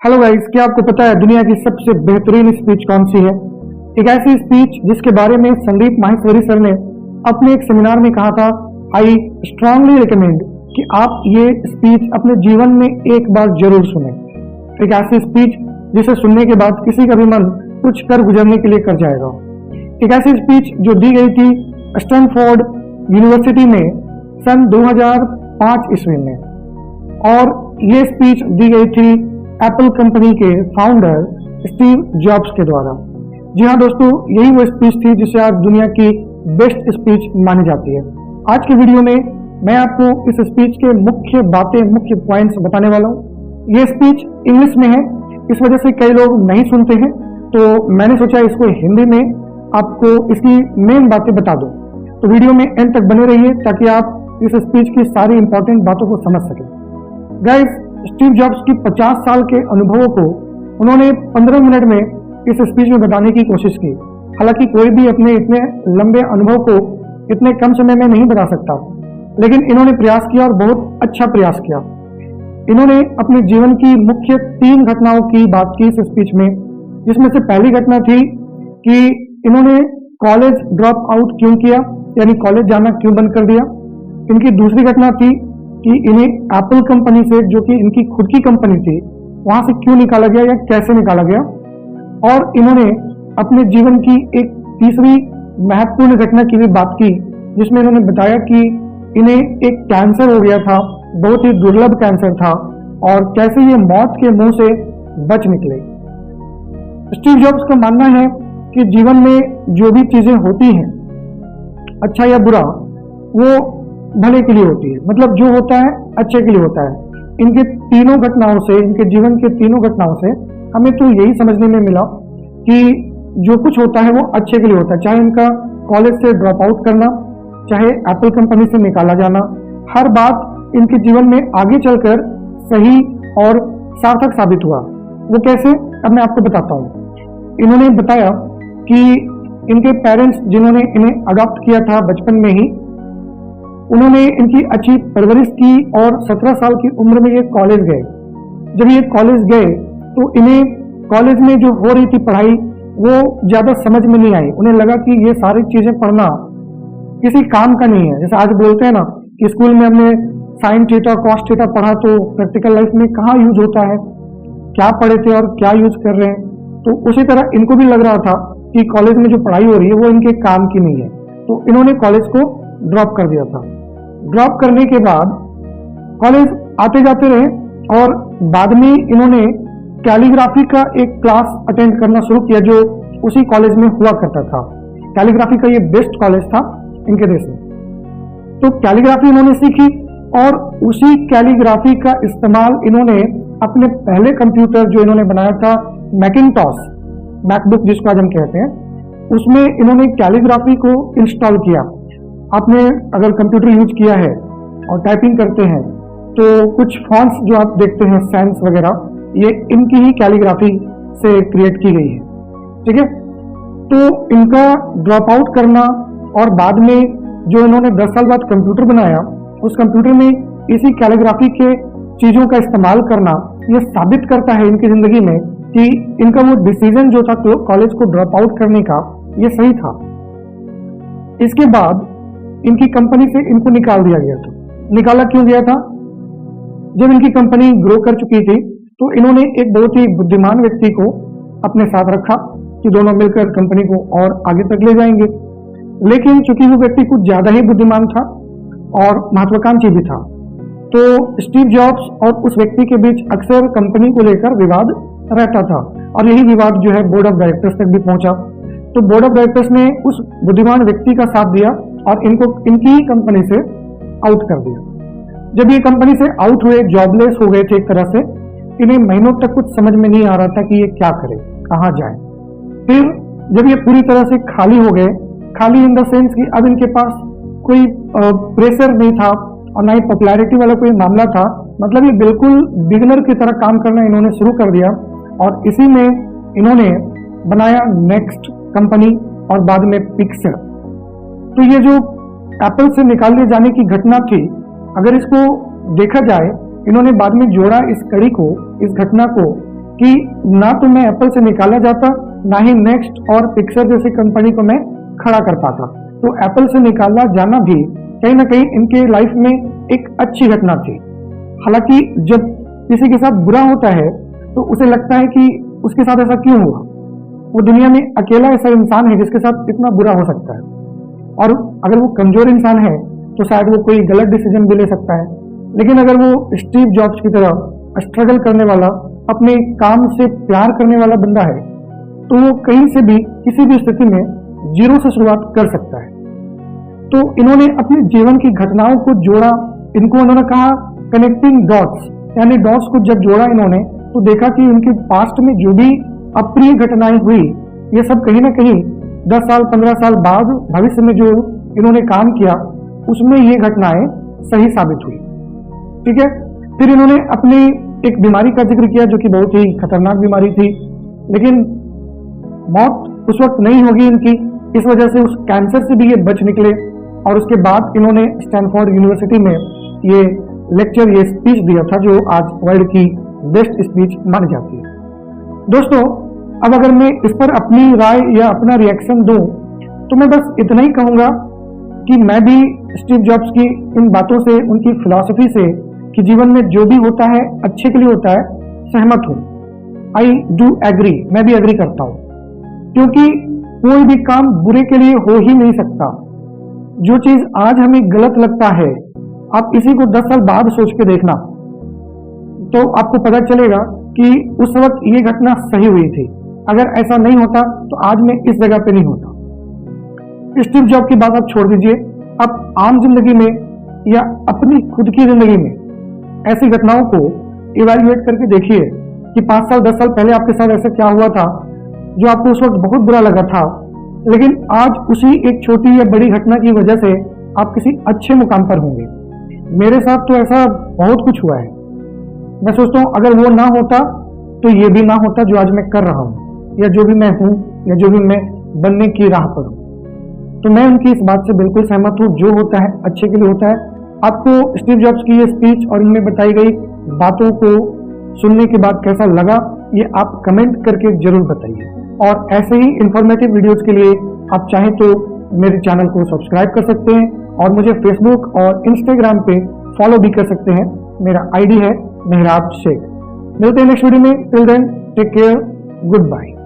Hello guys, क्या आपको पता है दुनिया की सबसे बेहतरीन स्पीच कौन सी है? एक ऐसी स्पीच जिसके बारे में संदीप माहेश्वरी सर ने अपने एक सेमिनार में कहा था, आई स्ट्रांगली रिकमेंड कि आप ये स्पीच अपने जीवन में एक बार जरूर सुने। एक ऐसी स्पीच जिसे सुनने के बाद किसी का भी मन कुछ कर गुजरने के लिए कर जाएगा। एक ऐसी स्पीच जो दी गई थी स्टैनफोर्ड यूनिवर्सिटी में सन 2005 ईस्वी में, और ये स्पीच दी गई थी एप्पल कंपनी के फाउंडर स्टीव जॉब्स के द्वारा। जी हाँ दोस्तों, यही वो स्पीच थी जिसे आज दुनिया की बेस्ट स्पीच मानी जाती है। आज के वीडियो में मैं आपको इस स्पीच के मुख्य बातें, मुख्य पॉइंट्स बताने वाला हूँ। ये स्पीच इंग्लिश में है, इस वजह से कई लोग नहीं सुनते हैं, तो मैंने सोचा इसको हिंदी में आपको इसकी मेन बातें बता दूं। तो वीडियो में एंड तक बने रहिए ताकि आप इस स्पीच की सारी इंपॉर्टेंट बातों को समझ सकें। गाइस, स्टीव जॉब्स की 50 साल के अनुभवों को उन्होंने 15 मिनट में इस स्पीच में बताने की कोशिश की। हालांकि कोई भी अपने इतने लंबे अनुभव को इतने कम समय में नहीं बता सकता, लेकिन इन्होंने प्रयास किया और बहुत अच्छा प्रयास किया। इन्होंने अपने जीवन की मुख्य 3 घटनाओं की बात की इस स्पीच में, जिसमें से पहली घटना थी कि इन्होंने कॉलेज ड्रॉप आउट क्यों किया, यानी कॉलेज जाना क्यों बंद कर दिया। इनकी दूसरी घटना थी कि इन्हें एप्पल कंपनी से, जो कि इनकी खुद की कंपनी थी, वहां से क्यों निकाला गया या कैसे निकाला गया। और इन्होंने अपने जीवन की एक तीसरी महत्वपूर्ण घटना की भी बात की, जिसमें इन्होंने बताया कि इन्हें एक कैंसर हो गया था, बहुत ही दुर्लभ कैंसर था, और कैसे ये मौत के मुंह से बच निकले। स्टीव जॉब्स का मानना है कि जीवन में जो भी चीजें होती हैं, अच्छा या बुरा, वो भले के लिए होती है, मतलब जो होता है अच्छे के लिए होता है। इनके तीनों घटनाओं से, इनके जीवन के तीनों घटनाओं से हमें तो यही समझने में मिला कि जो कुछ होता है वो अच्छे के लिए होता है। चाहे इनका कॉलेज से ड्रॉप आउट करना, चाहे एप्पल कंपनी से निकाला जाना, हर बात इनके जीवन में आगे चलकर सही और सार्थक साबित हुआ। वो कैसे, अब मैं आपको बताता हूँ। इन्होंने बताया कि इनके पेरेंट्स, जिन्होंने इन्हें अडॉप्ट किया था बचपन में ही, उन्होंने इनकी अच्छी परवरिश की और 17 साल की उम्र में ये कॉलेज गए। जब ये कॉलेज गए तो इन्हें कॉलेज में जो हो रही थी पढ़ाई वो ज्यादा समझ में नहीं आई। उन्हें लगा कि ये सारी चीजें पढ़ना किसी काम का नहीं है। जैसे आज बोलते हैं ना कि स्कूल में हमने साइन थीटा कॉस थीटा पढ़ा, तो प्रैक्टिकल लाइफ में कहाँ यूज होता है, क्या पढ़े थे और क्या यूज कर रहे हैं। तो उसी तरह इनको भी लग रहा था कि कॉलेज में जो पढ़ाई हो रही है वो इनके काम की नहीं है, तो इन्होंने कॉलेज को ड्रॉप कर दिया था। ड्रॉप करने के बाद कॉलेज आते जाते रहे, और बाद में इन्होंने कैलीग्राफी का एक क्लास अटेंड करना शुरू किया जो उसी कॉलेज में हुआ करता था। कैलीग्राफी का ये बेस्ट कॉलेज था इनके देश में। तो कैलीग्राफी इन्होंने सीखी, और उसी कैलीग्राफी का इस्तेमाल इन्होंने अपने पहले कंप्यूटर जो इन्होंने बनाया था, मैकिंटॉश, मैकबुक जिसको आज हम कहते हैं, उसमें इन्होंने कैलीग्राफी को इंस्टॉल किया। आपने अगर कंप्यूटर यूज किया है और टाइपिंग करते हैं तो कुछ फॉन्ट्स जो आप देखते हैं, सैंस वगैरह, ये इनकी ही कैलीग्राफी से क्रिएट की गई है। ठीक है, तो इनका ड्रॉप आउट करना और बाद में जो इन्होंने 10 साल बाद कंप्यूटर बनाया, उस कंप्यूटर में इसी कैलीग्राफी के चीजों का इस्तेमाल करना, ये साबित करता है इनकी जिंदगी में कि इनका वो डिसीजन जो था कॉलेज को ड्रॉप आउट करने का, ये सही था। इसके बाद इनकी कंपनी से इनको निकाल दिया गया था। निकाला क्यों गया था? जब इनकी कंपनी ग्रो कर चुकी थी तो इन्होंने एक बहुत ही बुद्धिमान व्यक्ति को अपने साथ रखा कि दोनों मिलकर कंपनी को और आगे तक ले जाएंगे। लेकिन चूंकि वो व्यक्ति कुछ ज्यादा ही बुद्धिमान था और महत्वाकांक्षी भी था, तो स्टीव जॉब्स और उस व्यक्ति के बीच अक्सर कंपनी को लेकर विवाद रहता था, और यही विवाद जो है बोर्ड ऑफ डायरेक्टर्स तक भी पहुंचा। तो बोर्ड ऑफ डायरेक्टर्स ने उस बुद्धिमान व्यक्ति का साथ दिया और इनको इनकी ही कंपनी से आउट कर दिया। जब ये कंपनी से आउट हुए, जॉबलेस हो गए थे एक तरह से, इन्हें महीनों तक कुछ समझ में नहीं आ रहा था कि ये क्या करे, कहाँ जाए। फिर जब ये पूरी तरह से खाली हो गए, खाली इन द सेंस कि अब इनके पास कोई प्रेशर नहीं था और ना ही पॉपुलैरिटी वाला कोई मामला था, मतलब ये बिल्कुल बिगिनर की तरह काम करना इन्होंने शुरू कर दिया, और इसी में इन्होंने बनाया नेक्स्ट कंपनी और बाद में पिक्सर। तो ये जो एप्पल से निकाले जाने की घटना थी, अगर इसको देखा जाए, इन्होंने बाद में जोड़ा इस कड़ी को, इस घटना को, कि ना तो मैं एप्पल से निकाला जाता, ना ही नेक्स्ट और पिक्सर जैसी कंपनी को मैं खड़ा कर पाता। तो एप्पल से निकाला जाना भी कहीं ना कहीं इनके लाइफ में एक अच्छी घटना थी। हालांकि जब किसी के साथ बुरा होता है तो उसे लगता है कि उसके साथ ऐसा क्यों हुआ, वो दुनिया में अकेला ऐसा इंसान है जिसके साथ इतना बुरा हो सकता है। और अगर वो कमजोर इंसान है तो शायद वो कोई गलत डिसीजन भी ले सकता है। लेकिन अगर वो स्टीव जॉब्स की तरह स्ट्रगल करने वाला, अपने काम से प्यार करने वाला बंदा है, तो वो कहीं से भी किसी भी स्थिति में जीरो से शुरुआत कर सकता है। तो इन्होंने अपने जीवन की घटनाओं को जोड़ा, इनको उन्होंने कहा कनेक्टिंग डॉट्स, यानी डॉट्स को जब जोड़ा इन्होंने तो देखा कि उनके पास्ट में जो भी अप्रिय घटनाएं हुई, ये सब कहीं ना कहीं 10 साल 15 साल बाद भविष्य में जो इन्होंने काम किया उसमें ये घटनाएं सही साबित हुई। ठीक है, फिर इन्होंने अपनी एक बीमारी का जिक्र किया जो कि बहुत ही खतरनाक बीमारी थी, लेकिन मौत उस वक्त नहीं होगी इनकी, इस वजह से उस कैंसर से भी ये बच निकले। और उसके बाद इन्होंने स्टैनफोर्ड यूनिवर्सिटी में ये लेक्चर, ये स्पीच दिया था जो आज वर्ल्ड की बेस्ट स्पीच मानी जाती है। दोस्तों, अब अगर मैं इस पर अपनी राय या अपना रिएक्शन दूं तो मैं बस इतना ही कहूंगा कि मैं भी स्टीव जॉब्स की इन बातों से, उनकी फिलॉसफी से कि जीवन में जो भी होता है अच्छे के लिए होता है, सहमत हूं। आई डू एग्री, मैं भी एग्री करता हूं, क्योंकि कोई भी काम बुरे के लिए हो ही नहीं सकता। जो चीज आज हमें गलत लगता है, आप इसी को 10 साल बाद सोच के देखना तो आपको पता चलेगा कि उस वक्त ये घटना सही हुई थी। अगर ऐसा नहीं होता तो आज मैं इस जगह पे नहीं होता। स्टीव जॉब की बात आप छोड़ दीजिए, आप आम जिंदगी में या अपनी खुद की जिंदगी में ऐसी घटनाओं को इवैल्यूएट करके देखिए कि 5 साल 10 साल पहले आपके साथ ऐसा क्या हुआ था जो आपको उस वक्त बहुत बुरा लगा था, लेकिन आज उसी एक छोटी या बड़ी घटना की वजह से आप किसी अच्छे मुकाम पर होंगे। मेरे साथ तो ऐसा बहुत कुछ हुआ है। मैं सोचता हूं अगर वो ना होता तो ये भी ना होता जो आज मैं कर रहा हूं, या जो भी मैं हूं, या जो भी मैं बनने की राह पर हूं। तो मैं उनकी इस बात से बिल्कुल सहमत हूं, जो होता है अच्छे के लिए होता है। आपको स्टीव जॉब्स की ये स्पीच और इनमें बताई गई बातों को सुनने के बाद कैसा लगा, ये आप कमेंट करके जरूर बताइए। और ऐसे ही इंफॉर्मेटिव वीडियोस के लिए आप चाहें तो मेरे चैनल को सब्सक्राइब कर सकते हैं और मुझे फेसबुक और इंस्टाग्राम पे फॉलो भी कर सकते हैं। मेरा आईडी है मेहराब शेख। मिलते हैं नेक्स्ट वीडियो में। Till then take care, good bye.